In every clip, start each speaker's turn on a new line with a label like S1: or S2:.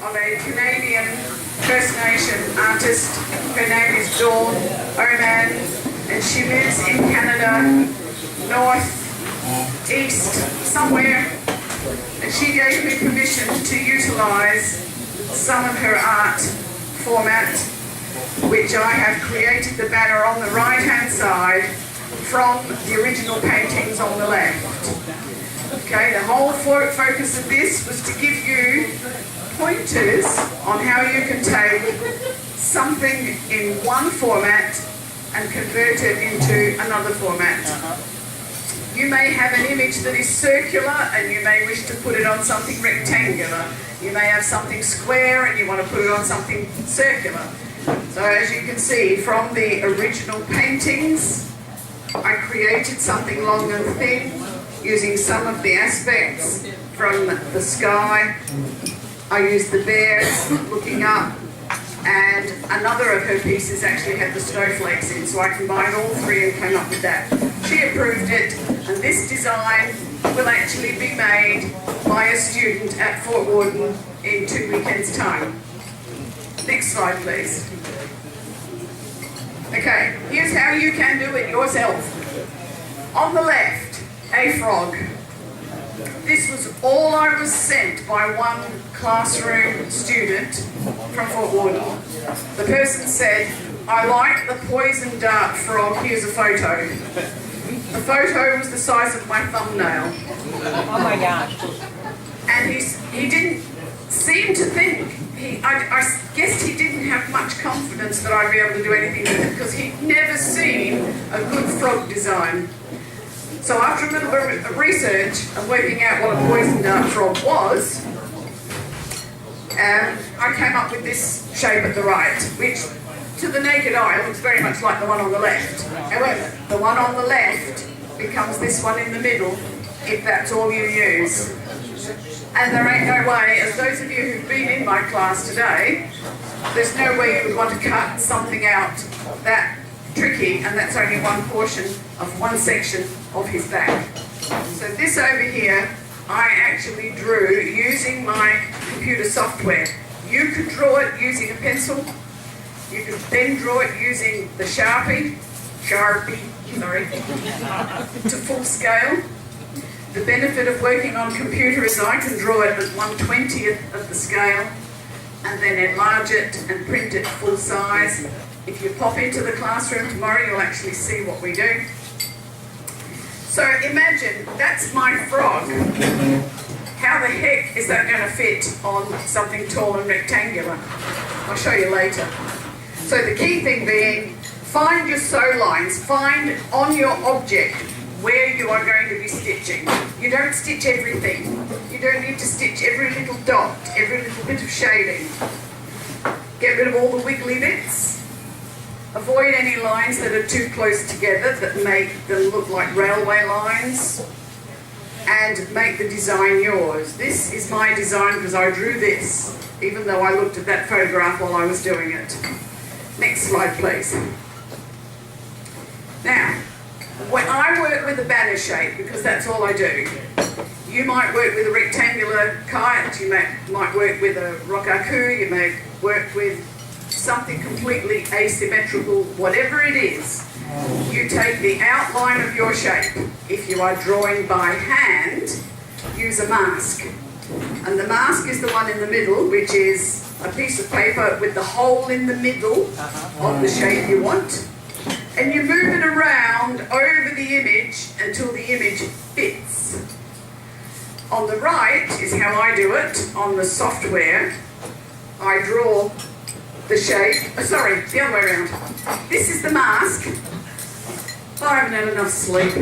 S1: of a Canadian First Nation artist. Her name is Dawn Oman, and she lives in Canada, north, east, somewhere. And she gave me permission to utilise some of her art format, which I have created the banner on the right-hand side from the original paintings on the left. Okay, the whole focus of this was to give you pointers on how you can take something in one format and convert it into another format. You may have an image that is circular and you may wish to put it on something rectangular. You may have something square and you want to put it on something circular. So as you can see from the original paintings, I created something long and thin using some of the aspects from the sky. I used the bears looking up, and another of her pieces actually had the snowflakes in, so I combined all three and came up with that. She approved it, and this design will actually be made by a student at Fort Worden in 2 weekends' time. Next slide, please. Okay, here's how you can do it yourself. On the left, a frog. This was all I was sent by one classroom student from Fort Worden. The person said, I like the poison dart frog, here's a photo. The photo was the size of my thumbnail.
S2: Oh my gosh.
S1: And he didn't seem to think, I guess he didn't have much confidence that I'd be able to do anything with it because he'd never seen a good frog design. So after a little bit of research and working out what a poison dart frog was, I came up with this shape at the right, which to the naked eye looks very much like the one on the left. However, the one on the left becomes this one in the middle if that's all you use. And there ain't no way, as those of you who've been in my class today, there's no way you would want to cut something out that tricky, and that's only one portion of one section of his back. So this over here, I actually drew using my computer software. You could draw it using a pencil. You could then draw it using the Sharpie, to full scale. The benefit of working on computer is I can draw it at 1/20th of the scale and then enlarge it and print it full size. If you pop into the classroom tomorrow, you'll actually see what we do. So imagine, that's my frog. How the heck is that going to fit on something tall and rectangular? I'll show you later. So the key thing being, find your sew lines, find on your object where you are going to be stitching. You don't stitch everything. You don't need to stitch every little dot, every little bit of shading. Get rid of all the wiggly bits. Avoid any lines that are too close together that make them look like railway lines. And make the design yours. This is my design because I drew this, even though I looked at that photograph while I was doing it. Next slide, please. Now, when I work with a banner shape, because that's all I do, you might work with a rectangular kite, you might work with a rokaku, you may work with something completely asymmetrical, whatever it is. You take the outline of your shape. If you are drawing by hand, use a mask. And the mask is the one in the middle, which is a piece of paper with the hole in the middle of the shape you want. And you move it around over the image until the image fits. On the right is how I do it. On the software, I draw the shape. Oh, sorry, the other way around. This is the mask. I haven't had enough sleep.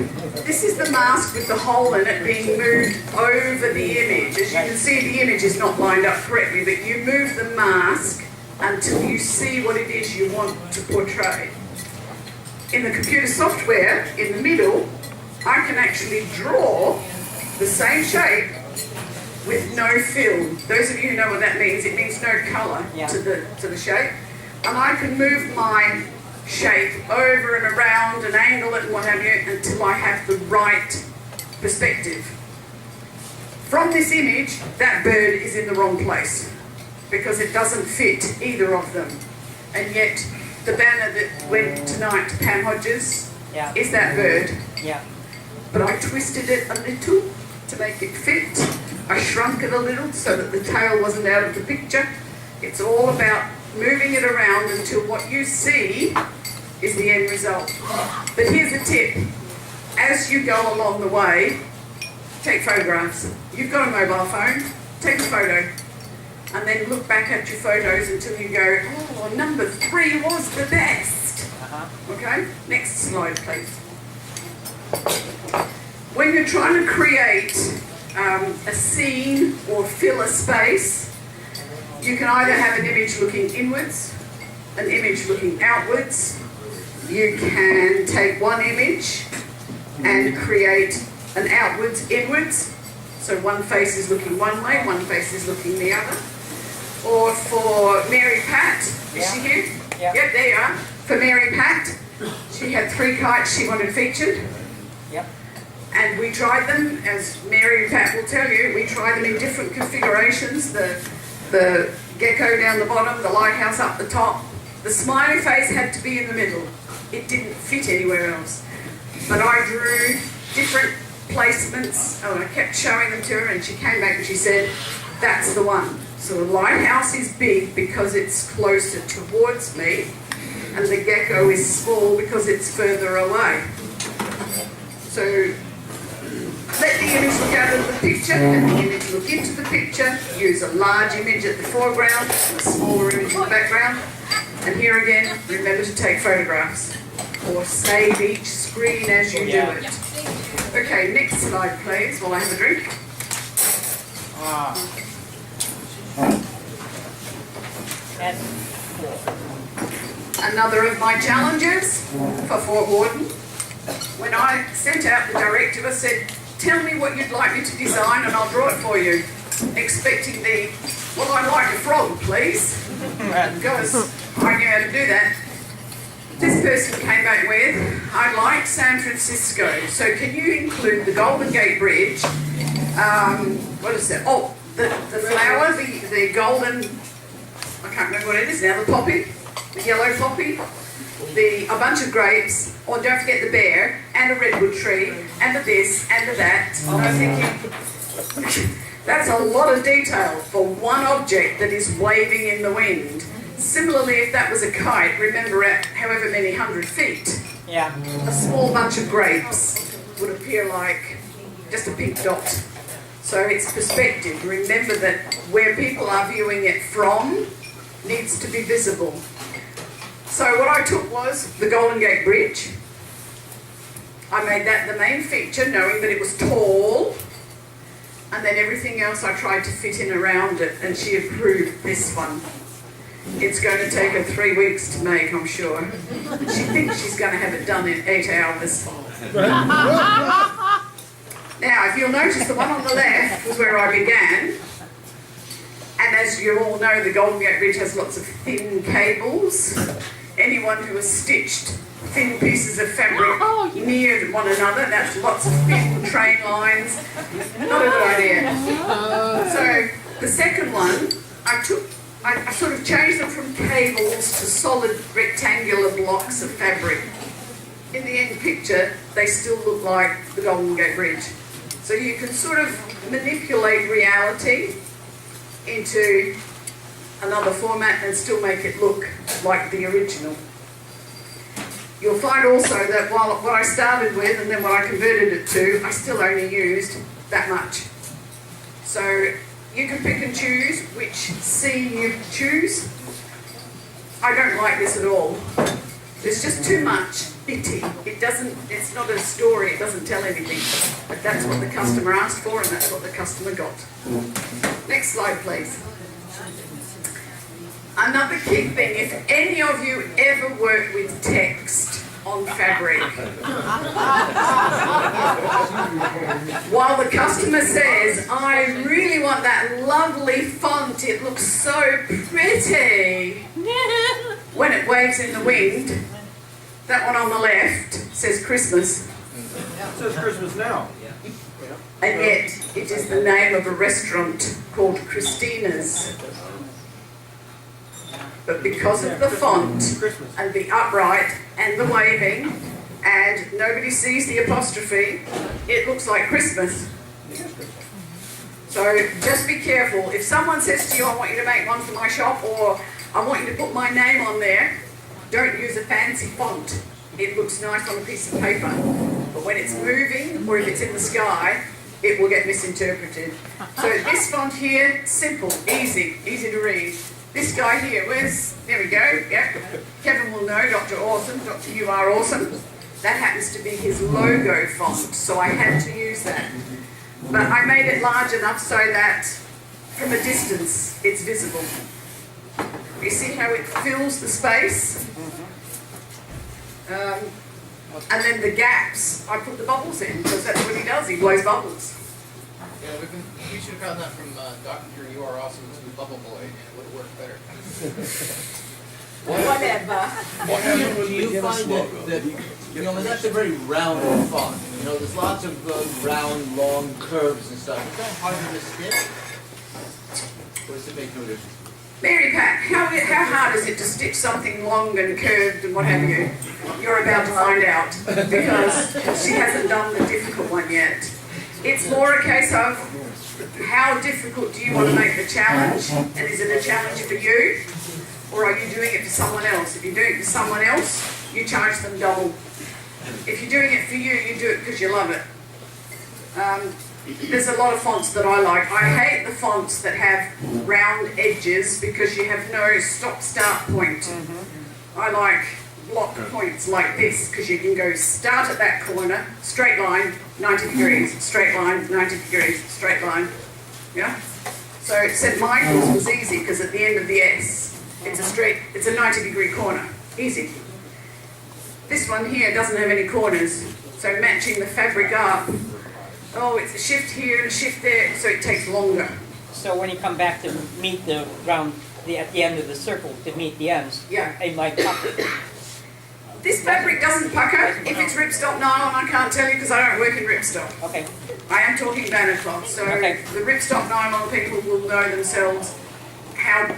S1: This is the mask with the hole in it being moved over the image. As you can see, the image is not lined up correctly, but you move the mask until you see what it is you want to portray. In the computer software, in the middle, I can actually draw the same shape with no fill. Those of you who know what that means, it means no colour to the shape. And I can move my shape over and around and angle it and what have you until I have the right perspective. From this image, that bird is in the wrong place. because it doesn't fit either of them. And yet the banner that went tonight to Pam Hodges is that bird.
S2: Yeah.
S1: But I twisted it a little to make it fit. I shrunk it a little so that the tail wasn't out of the picture. It's all about moving it around until what you see is the end result. But here's a tip. As you go along the way, take photographs. You've got a mobile phone, take a photo. And then look back at your photos until you go, oh, number 3 was the best. Okay, next slide, please. When you're trying to create a scene or fill a space, you can either have an image looking inwards, an image looking outwards. You can take one image and create an outwards, inwards. So one face is looking one way, one face is looking the other. Or for Mary Pat, is she here?
S2: Yeah.
S1: Yep, there you are. For Mary Pat, she had 3 kites she wanted featured.
S2: Yep.
S1: And we tried them, as Mary Pat will tell you, we tried them in different configurations. The gecko down the bottom, the lighthouse up the top. The smiley face had to be in the middle. It didn't fit anywhere else. But I drew different placements, and I kept showing them to her, and she came back and she said, that's the one. So the lighthouse is big because it's closer towards me, and the gecko is small because it's further away. So let the image look out of the picture and the image look into the picture. Use a large image at the foreground and a smaller image in the background. And here again, remember to take photographs or save each screen as you do it. Okay, next slide please, while I have a drink.
S2: And
S1: Another of my challenges for Fort Worden. When I sent out the directive, I said, tell me what you'd like me to design and I'll draw it for you. Expecting well, I'd like a frog, please. Because I knew how to do that. This person came back with, I like San Francisco. So can you include the Golden Gate Bridge? What is that? Oh, the flower, the golden, I can't remember what it is now, the poppy, the yellow poppy. A bunch of grapes, or don't forget the bear, and a redwood tree, and a this, and a that. And I'm thinking, that's a lot of detail for one object that is waving in the wind. Similarly, if that was a kite, remember at however many 100 feet, a small bunch of grapes would appear like just a pink dot. So it's perspective. Remember that where people are viewing it from needs to be visible. So what I took was the Golden Gate Bridge. I made that the main feature, knowing that it was tall, and then everything else I tried to fit in around it, and she approved this one. It's going to take her 3 weeks to make, I'm sure. She thinks she's going to have it done in 8 hours. Now, if you'll notice, the one on the left was where I began. And as you all know, the Golden Gate Bridge has lots of thin cables. Anyone who has stitched thin pieces of fabric near one another, that's lots of thin train lines. Not a good idea. So the second one, I sort of changed them from cables to solid rectangular blocks of fabric. In the end picture, they still look like the Golden Gate Bridge. So you can sort of manipulate reality into another format and still make it look like the original. You'll find also that while what I started with and then what I converted it to, I still only used that much. So you can pick and choose which scene you choose. I don't like this at all. There's just too much bitty. It's not a story, it doesn't tell anything. But that's what the customer asked for and that's what the customer got. Next slide, please. Another key thing, if any of you ever work with text on fabric, while the customer says, I really want that lovely font, it looks so pretty, when it waves in the wind, that one on the left says Christmas.
S3: It says Christmas now.
S1: And yet, it is the name of a restaurant called Christina's. but because of the font
S3: Christmas.
S1: and the upright and the waving, and nobody sees the apostrophe, it looks like Christmas. So just be careful. If someone says to you, I want you to make one for my shop, or I want you to put my name on there, don't use a fancy font. It looks nice on a piece of paper. But when it's moving, or if it's in the sky, it will get misinterpreted. So this font here, simple, easy to read. This guy here, there we go, yep. Kevin will know, Dr. Awesome, Dr. You Are Awesome. That happens to be his logo font, so I had to use that. But I made it large enough so that from a distance it's visible. You see how it fills the space? And then the gaps, I put the bubbles in, because that's what he does, he blows bubbles.
S4: Yeah, we should have found that from Dr. You Are Awesome to Bubble Boy, and it would have worked better.
S2: Whatever.
S5: Do you find that that's a very round font? You know, there's lots of round, long curves and stuff. Is that harder to stitch? Or does it make no difference?
S1: Mary Pat, how hard is it to stitch something long and curved and what have you? You're about to find out, because she hasn't done the difficult one yet. It's more a case of how difficult do you want to make the challenge, and is it a challenge for you, or are you doing it for someone else? If you're doing it for someone else, you charge them double. If you're doing it for you, you do it because you love it. There's a lot of fonts that I like. I hate the fonts that have round edges because you have no stop-start point. I like block points like this because you can go start at that corner, straight line, 90 degrees, straight line, 90 degrees, straight line. Yeah? So St. Michael's was easy because at the end of the S, it's a 90-degree corner. Easy. This one here doesn't have any corners, so matching the fabric up, oh, it's a shift here and a shift there, so it takes longer.
S2: So when you come back to meet the round, at the end of the circle, to meet the ends,
S1: Yeah.
S2: it might pucker.
S1: This fabric doesn't pucker. If it's ripstop nylon, I can't tell you because I don't work in ripstop.
S2: Okay.
S1: I am talking banner cloth, so
S2: Okay.
S1: the ripstop nylon people will know themselves how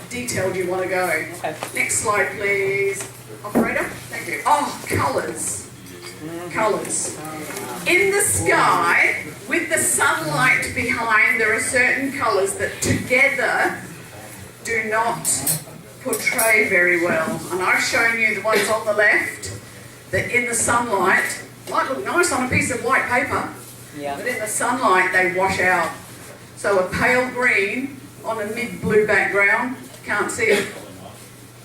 S1: detailed you want to go.
S2: Okay.
S1: Next slide, please. Operator, thank you. Oh, colours. Colours. In the sky, with the sunlight behind, there are certain colours that together do not portray very well. And I've shown you the ones on the left that in the sunlight might look nice on a piece of white paper,
S2: Yeah.
S1: but in the sunlight they wash out. So a pale green on a mid-blue background, can't see it.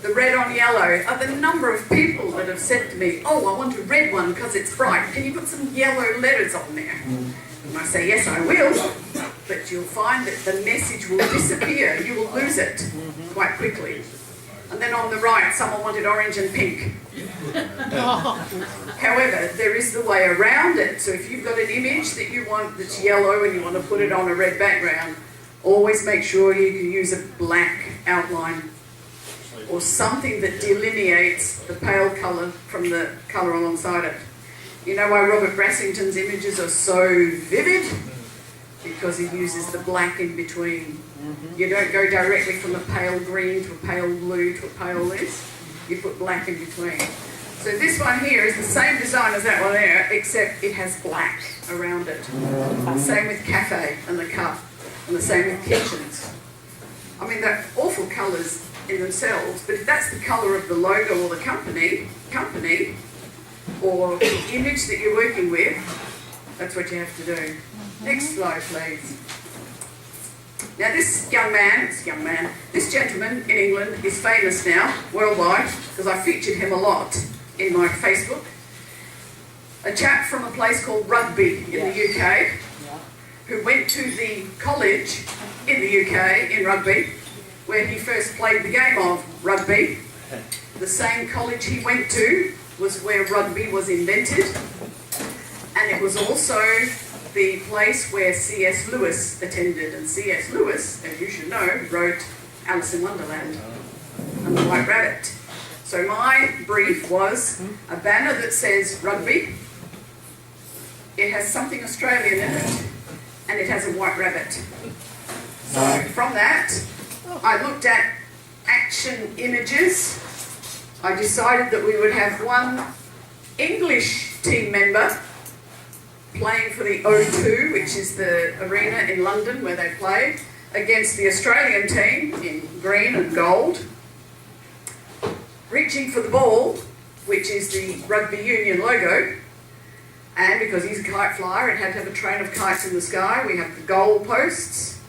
S1: The red on yellow are the number of people that have said to me, oh, I want a red one because it's bright. Can you put some yellow letters on there? And I say, yes, I will. But you'll find that the message will disappear. You will lose it quite quickly. And then on the right, someone wanted orange and pink. However, there is the way around it. So if you've got an image that you want that's yellow and you want to put it on a red background, always make sure you can use a black outline or something that delineates the pale colour from the colour alongside it. You know why Robert Brassington's images are so vivid? Because he uses the black in between. You don't go directly from a pale green to a pale blue to a pale this. You put black in between. So this one here is the same design as that one there, except it has black around it. Same with cafe and the cup, and the same with kitchens. I mean, they're awful colours in themselves, but if that's the colour of the logo or the company, or the image that you're working with, that's what you have to do. Next slide, please. Now this this gentleman in England is famous now, worldwide, because I featured him a lot in my Facebook. A chap from a place called Rugby in the UK, who went to the college in the UK, in Rugby, where he first played the game of rugby. The same college he went to was where rugby was invented, and it was also the place where C.S. Lewis attended, and C.S. Lewis, as you should know, wrote Alice in Wonderland and the White Rabbit. So my brief was a banner that says rugby, it has something Australian in it, and it has a white rabbit. So from that, I looked at action images, I decided that we would have one English team member playing for the O2, which is the arena in London where they play, against the Australian team in green and gold, reaching for the ball, which is the rugby union logo, and because he's a kite flyer, it had to have a train of kites in the sky. We have the goal posts,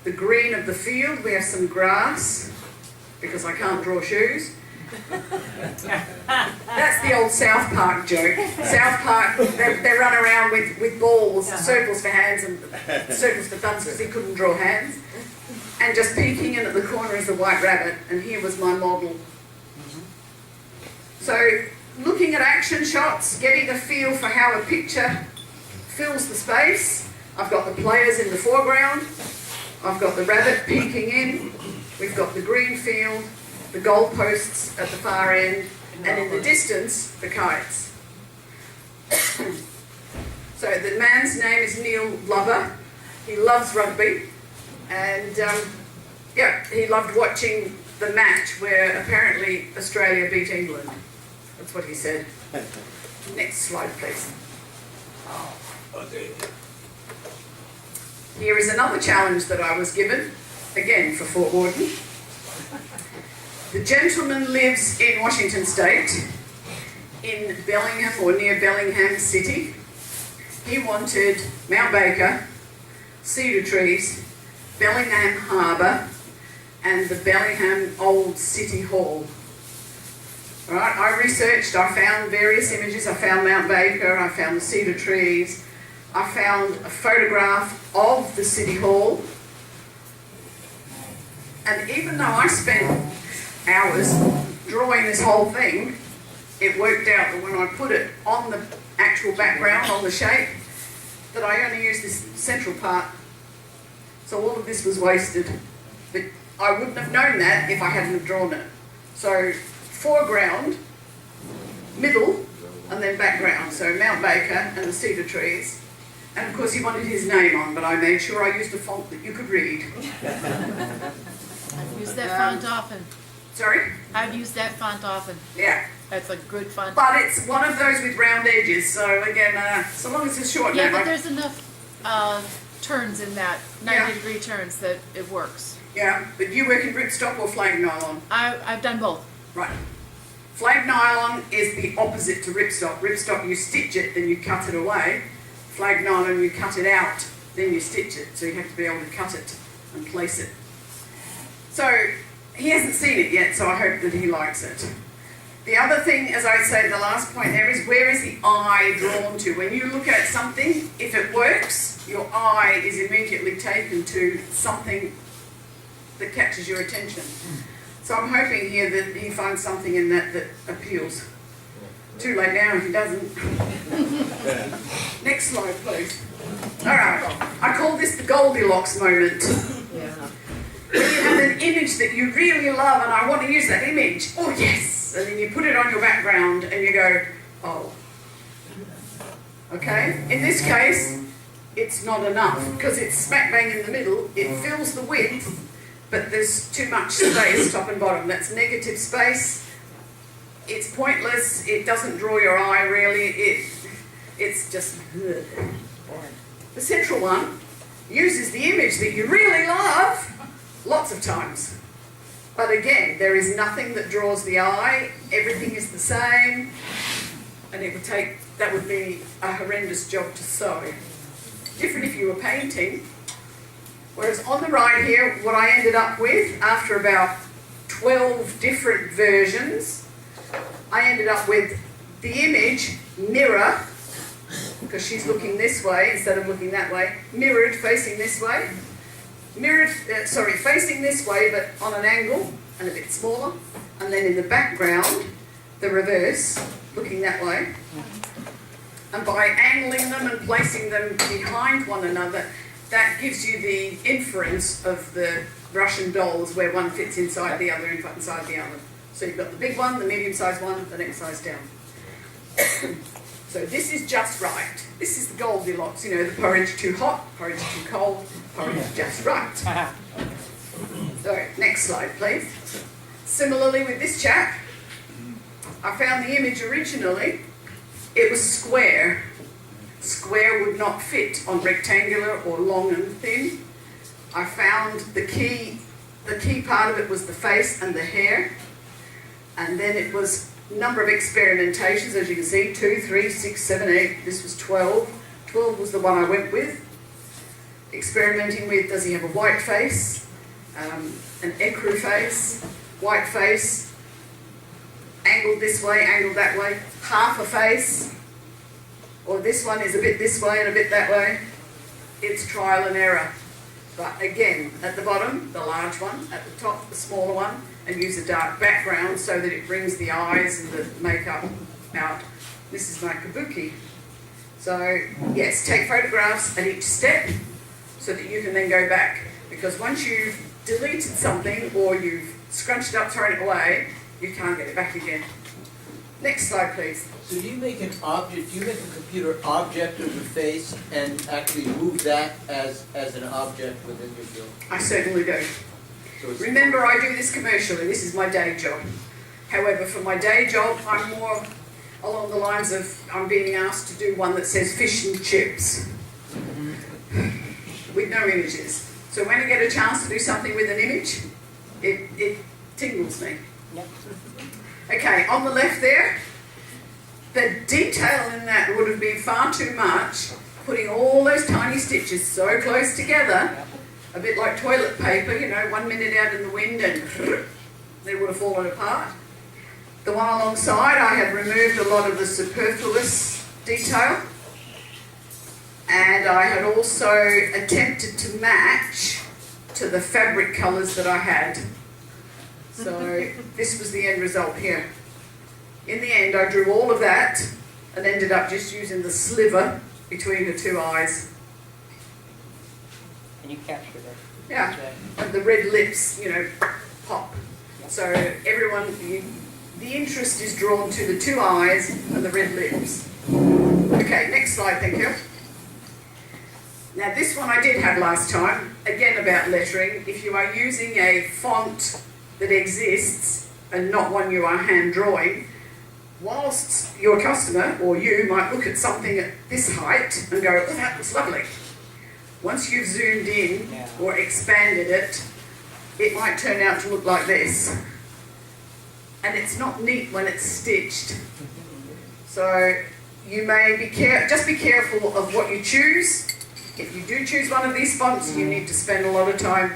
S1: the green of the field, we have some grass, because I can't draw shoes. That's the old South Park joke. South Park, they run around with balls, circles for hands and circles for thumbs because he couldn't draw hands. And just peeking in at the corner is the white rabbit, and here was my model. So, looking at action shots, getting a feel for how a picture fills the space. I've got the players in the foreground, I've got the rabbit peeking in, we've got the green field, the goalposts at the far end, and in the distance, the kites. So the man's name is Neil Glover. He loves rugby, and yeah, he loved watching the match where apparently Australia beat England. That's what he said. Next slide, please. Here is another challenge that I was given, again for Fort Worden. The gentleman lives in Washington State, in Bellingham or near Bellingham City. He wanted Mount Baker, cedar trees, Bellingham Harbour, and the Bellingham Old City Hall. All right, I researched, I found various images. I found Mount Baker, I found the cedar trees, I found a photograph of the City Hall. And even though I spent hours drawing this whole thing, it worked out that when I put it on the actual background, on the shape, that I only used this central part. So all of this was wasted. But I wouldn't have known that if I hadn't have drawn it. So foreground, middle, and then background. So Mount Baker and the cedar trees. And of course he wanted his name on, but I made sure I used a font that you could read.
S6: I've used that font often.
S1: Sorry?
S6: I've used that font often.
S1: Yeah.
S6: That's a good font.
S1: But it's one of those with round edges, so again, so long as it's short
S6: Yeah,
S1: name,
S6: but there's enough turns in that, 90-degree turns, that it works.
S1: yeah, but you work in ripstop or flag nylon?
S6: I've done both.
S1: Right. Flag nylon is the opposite to ripstop. Ripstop, you stitch it, then you cut it away. Flag nylon, you cut it out, then you stitch it. So you have to be able to cut it and place it. So he hasn't seen it yet, so I hope that he likes it. The other thing, as I say, the last point there is, where is the eye drawn to? When you look at something, if it works, your eye is immediately taken to something that catches your attention. So I'm hoping here that he finds something in that that appeals. Too late now if he doesn't. Next slide, please. All right, I call this the Goldilocks moment. When you have an image that you really love and I want to use that image, oh yes, and then you put it on your background and you go, oh. Okay, in this case, it's not enough because it's smack bang in the middle, it fills the width, but there's too much space top and bottom. That's negative space. It's pointless, it doesn't draw your eye really, it's just ugh. The central one uses the image that you really love lots of times. But again, there is nothing that draws the eye, everything is the same, and it would take, that would be a horrendous job to sew. Different if you were painting. Whereas on the right here, what I ended up with, after about 12 different versions, I ended up with the image mirror, because she's looking this way instead of looking that way, mirrored facing this way, facing this way but on an angle and a bit smaller, and then in the background, the reverse, looking that way. And by angling them and placing them behind one another, that gives you the inference of the Russian dolls where one fits inside the other, inside the other. So you've got the big one, the medium-sized one, the next size down. So this is just right. This is the Goldilocks, you know, the porridge too hot, porridge too cold, porridge just right. So, next slide, please. Similarly with this chap, I found the image originally, it was square. Square would not fit on rectangular or long and thin. I found the key part of it was the face and the hair, and then it was number of experimentations, as you can see, 2, 3, 6, 7, 8, this was 12. 12 was the one I went with. Experimenting with, does he have a white face, an ecru face, white face, angled this way, angled that way, half a face, or this one is a bit this way and a bit that way. It's trial and error. But again, at the bottom, the large one, at the top, the smaller one, and use a dark background so that it brings the eyes and the makeup out. This is my kabuki. So yes, take photographs at each step so that you can then go back. Because once you've deleted something or you've scrunched it up, thrown it away, you can't get it back again. Next slide, please.
S5: So do you make an object, do you make a computer object of the face and actually move that as an object within your field?
S1: I certainly do.
S5: So it's
S1: Remember, I do this commercially. This is my day job. However, for my day job, I'm more along the lines of I'm being asked to do one that says fish and chips with no images. So when I get a chance to do something with an image, it tingles me.
S2: Yep.
S1: Okay, on the left there, the detail in that would have been far too much, putting all those tiny stitches so close together, a bit like toilet paper, you know, 1 minute out in the wind and they would have fallen apart. The one alongside, I have removed a lot of the superfluous detail, and I had also attempted to match to the fabric colours that I had. So this was the end result here. In the end, I drew all of that and ended up just using the sliver between her two eyes.
S2: And you captured it.
S1: Yeah,
S2: That's right.
S1: and the red lips, you know, pop. So everyone, the interest is drawn to the two eyes and the red lips. Okay, next slide, thank you. Now this one I did have last time, again about lettering. If you are using a font that exists and not one you are hand drawing, whilst your customer or you might look at something at this height and go, oh, that looks lovely. Once you've zoomed in or expanded it, it might turn out to look like this. And it's not neat when it's stitched. So you may be just be careful of what you choose. If you do choose one of these fonts, you need to spend a lot of time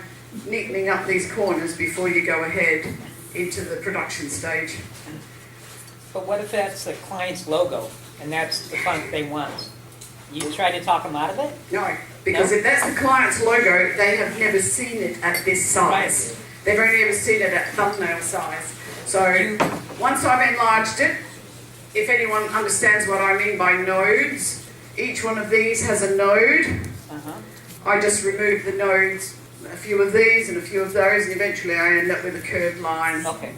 S1: neatening up these corners before you go ahead into the production stage.
S2: But what if that's the client's logo and that's the font they want? You try to talk them out of it?
S1: No, because if that's the client's logo, they have never seen it at this size.
S2: Right.
S1: They've only ever seen it at thumbnail size. So once I've enlarged it, if anyone understands what I mean by nodes, each one of these has a node. I just remove the nodes, a few of these and a few of those, and eventually I end up with a curved line.
S2: Okay.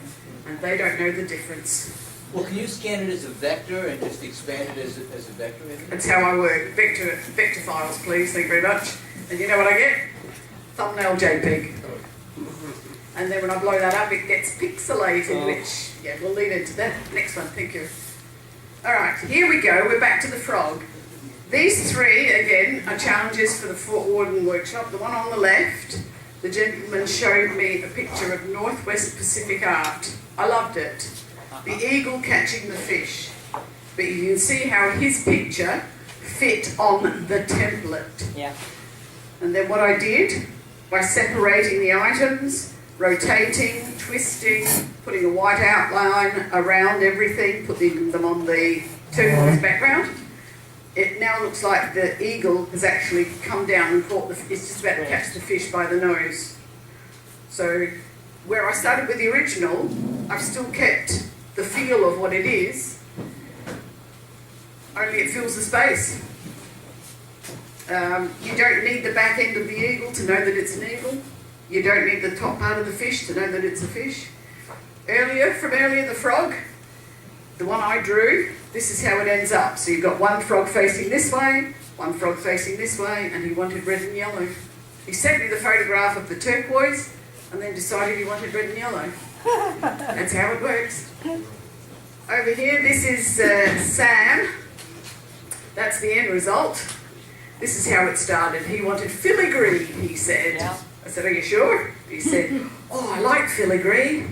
S1: And they don't know the difference.
S5: Well, can you scan it as a vector and just expand it as a vector? Maybe?
S1: That's how I work. Vector files, please. Thank you very much. And you know what I get? Thumbnail JPEG. And then when I blow that up, it gets pixelated, which, yeah, we'll lead into that. Next one, thank you. All right, here we go. We're back to the frog. These three, again, are challenges for the Fort Worden workshop. The one on the left, the gentleman showed me a picture of Northwest Pacific art. I loved it. The eagle catching the fish. But you can see how his picture fit on the template.
S2: Yeah.
S1: And then what I did, by separating the items, rotating, twisting, putting a white outline around everything, putting them on the turquoise background, it now looks like the eagle has actually come down and caught it's just about to catch the fish by the nose. So where I started with the original, I've still kept the feel of what it is, only it fills the space. You don't need the back end of the eagle to know that it's an eagle. You don't need the top part of the fish to know that it's a fish. From earlier, the frog, the one I drew, this is how it ends up. So you've got one frog facing this way, one frog facing this way, and he wanted red and yellow. He sent me the photograph of the turquoise, and then decided he wanted red and yellow. That's how it works. Over here, this is Sam. That's the end result. This is how it started. He wanted filigree, he said.
S2: Yeah.
S1: I said, are you sure? He said, oh, I like filigree.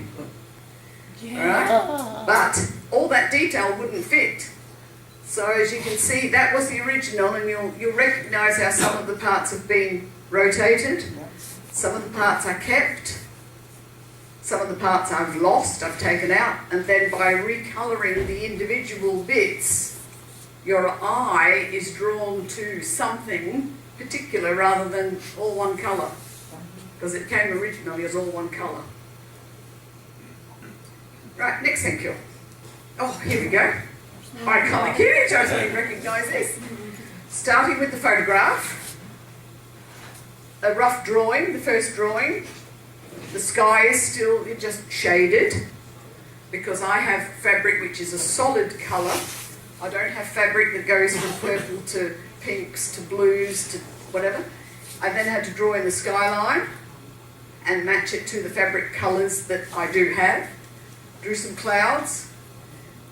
S1: Right? But all that detail wouldn't fit. So as you can see, that was the original, and you'll recognise how some of the parts have been rotated. Some of the parts are kept. Some of the parts I've lost, I've taken out, and then by recolouring the individual bits, your eye is drawn to something particular rather than all one colour, because it came originally as all one colour. Right, next thank you. Oh, here we go. Iconic image, I don't recognise this. Starting with the photograph, a rough drawing, the first drawing. The sky is still just shaded because I have fabric which is a solid colour. I don't have fabric that goes from purple to pinks to blues to whatever. I then had to draw in the skyline and match it to the fabric colours that I do have. Drew some clouds,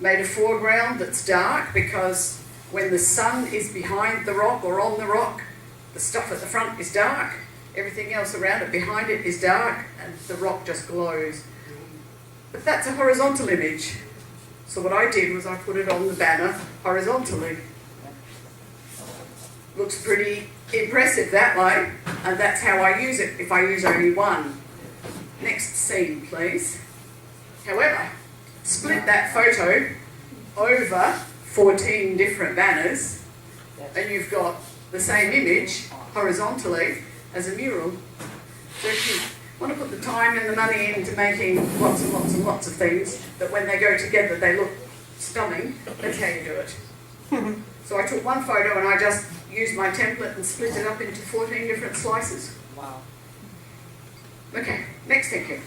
S1: made a foreground that's dark because when the sun is behind the rock or on the rock, the stuff at the front is dark. Everything else around it, behind it, is dark, and the rock just glows. But that's a horizontal image. So what I did was I put it on the banner horizontally. Looks pretty impressive that way, and that's how I use it if I use only one. Next scene, please. However, split that photo over 14 different banners, and you've got the same image horizontally as a mural. So if you want to put the time and the money into making lots and lots and lots of things, that when they go together they look stunning, that's how you do it. So I took one photo and I just used my template and split it up into 14 different slices.
S2: Wow.
S1: Okay, next thank you.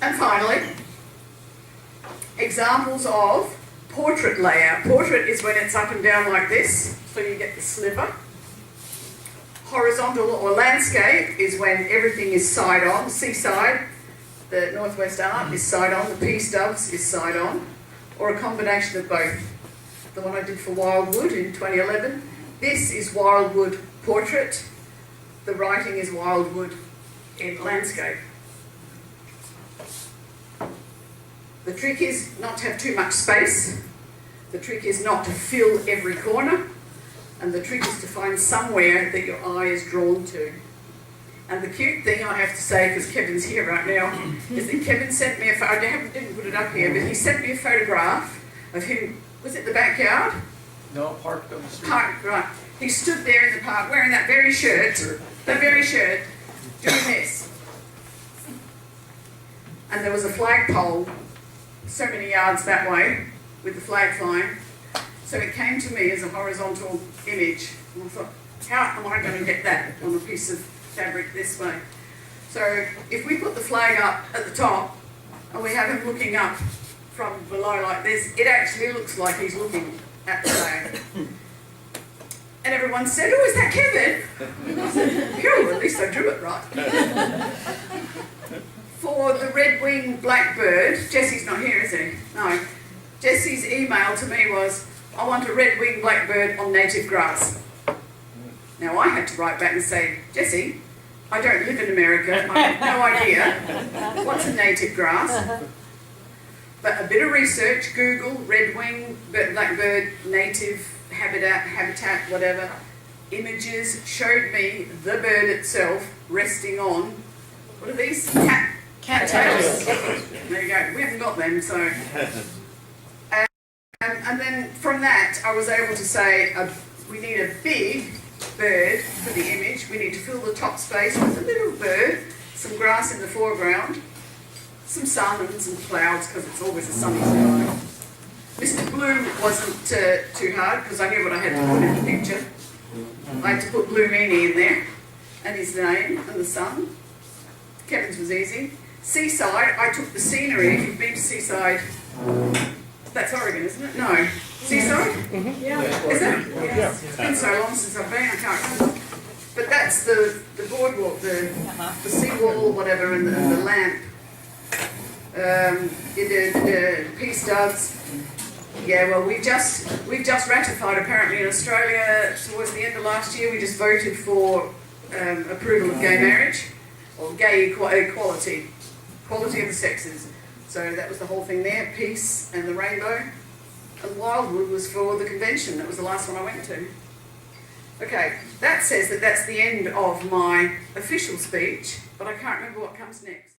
S1: And finally, examples of portrait layout. Portrait is when it's up and down like this, so you get the sliver. Horizontal or landscape is when everything is side on. Seaside, the Northwest Art is side on, the Pea Stubs is side on, or a combination of both. The one I did for Wildwood in 2011. This is Wildwood portrait. The writing is Wildwood in landscape. The trick is not to have too much space. The trick is not to fill every corner. And the trick is to find somewhere that your eye is drawn to. And the cute thing I have to say, because Kevin's here right now, is that Kevin sent me a photo. I didn't put it up here, but he sent me a photograph of him. Was it the backyard?
S3: No, parked on the street.
S1: Park, right. He stood there in the park wearing that very shirt, doing this. And there was a flagpole so many yards that way with the flag flying. So it came to me as a horizontal image. And I thought, how am I going to get that on a piece of fabric this way? So if we put the flag up at the top and we have him looking up from below like this, it actually looks like he's looking at the flag. And everyone said, oh, is that Kevin? I said, cool, at least I drew it right. For the red-winged blackbird, Jesse's not here, is he? No. Jesse's email to me was, I want a red-winged blackbird on native grass. Now I had to write back and say, Jesse, I don't live in America, I have no idea what's a native grass. But a bit of research, Google, red-winged blackbird, native habitat, whatever, images showed me the bird itself resting on, what are these? Cattails. There you go, we haven't got them, so. And then from that, I was able to say, we need a big bird for the image. We need to fill the top space with a little bird, some grass in the foreground, some sun and some clouds, because it's always a sunny sky. Mr. Blue wasn't too hard, because I knew what I had to put in the picture. I had to put Blue Meanie in there, and his name, and the sun. Kevin's was easy. Seaside, I took the scenery. If you've been to Seaside, that's Oregon, isn't it? No. Seaside? Mm-hmm. Yeah. Is it? Yeah. It's been so long since I've been, I can't remember. But that's the boardwalk, the seawall, whatever, and the lamp. Peace doves. Yeah, well, we've just ratified apparently in Australia towards the end of last year. We just voted for approval of gay marriage or gay equality of the sexes. So that was the whole thing there. Peace and the rainbow. And Wildwood was for the convention. That was the last one I went to. Okay, that says that that's the end of my official speech, but I can't remember what comes next.